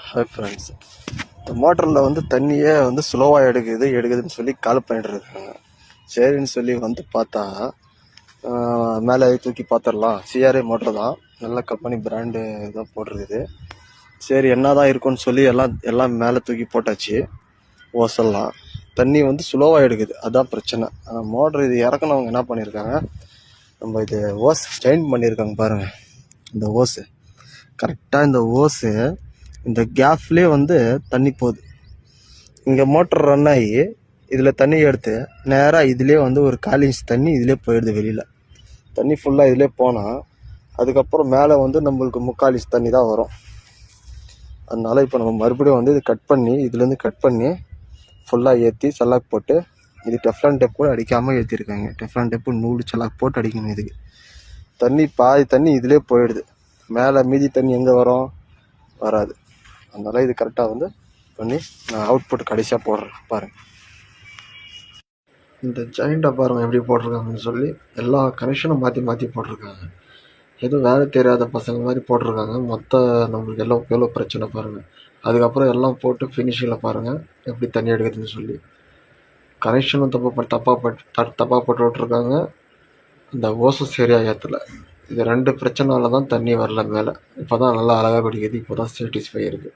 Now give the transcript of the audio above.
Hi friends, இந்த மோட்டரில் வந்து தண்ணியே வந்து ஸ்லோவாக எடுக்குதுன்னு சொல்லி கால் பண்ணிட்டு இருக்காங்க. சரின்னு சொல்லி வந்து பார்த்தா மேலே தூக்கி பார்த்துடலாம். சிஆர்ஏ மோட்டர் தான், நல்ல கம்பெனி பிராண்டு தான் போட்டிருக்குது. சரி என்னதான் இருக்குன்னு சொல்லி எல்லாம் மேலே தூக்கி போட்டாச்சு. ஓசெல்லாம் தண்ணி வந்து ஸ்லோவாக எடுக்குது, அதான் பிரச்சனை. மோட்டர் இது இறக்குனவங்க என்ன பண்ணியிருக்காங்க, நம்ம இது ஓஸ் ஸ்டெயின் பண்ணியிருக்காங்க பாருங்கள். இந்த ஓஸு கரெக்டாக, இந்த ஓஸு இந்த கேப்லேயே வந்து தண்ணி போகுது. இங்கே மோட்டர் ரன் ஆகி இதில் தண்ணி எடுத்து நேராக இதிலே வந்து ஒரு 1/4 இன்ச் தண்ணி இதிலே போயிடுது. வெளியில் தண்ணி ஃபுல்லாக இதிலே போனால் அதுக்கப்புறம் மேலே வந்து நம்மளுக்கு 3/4 இன்ச் தண்ணி தான் வரும். அதனால இப்போ நம்ம மறுபடியும் வந்து இது கட் பண்ணி இதுலேருந்து கட் பண்ணி ஃபுல்லாக ஏற்றி சல்லாக் போட்டு, இது டெஃப்லான் டேப் கூட அடிக்காமல் ஏற்றிருக்காங்க. டெஃப்லான் டேப்பு நூறு சல்லாக் போட்டு அடிக்கணும். இதுக்கு தண்ணி பாதி தண்ணி இதிலே போயிடுது. மேலே மீதி தண்ணி எங்கே வரும்? வராது. அதனால இது கரெக்டாக வந்து பண்ணி நான் அவுட்புட் கடைசியாக போடுறேன் பாருங்கள். இந்த ஜாயிண்ட்டை பாருங்கள் எப்படி போட்டிருக்காங்கன்னு சொல்லி. எல்லா கனெக்ஷனும் மாற்றி போட்டிருக்காங்க. எதுவும் வேலை தெரியாத பசங்க மாதிரி போட்டிருக்காங்க. நம்மளுக்கு எவ்வளோ பிரச்சனை பாருங்கள். அதுக்கப்புறம் எல்லாம் போட்டு ஃபினிஷிங்கில் பாருங்கள் எப்படி தண்ணி எடுக்குதுன்னு சொல்லி. கனெக்ஷனும் தப்பாக போட்டு விட்ருக்காங்க. அந்த ஓசஸ் ஏரியா ஏற்றல. இது 2 பிரச்சனைனால தான் தண்ணி வரல மேலே. இப்போ தான் நல்லா அழகாக குடிக்குது. இப்போ தான் சாட்டிஸ்ஃபை இருக்குது.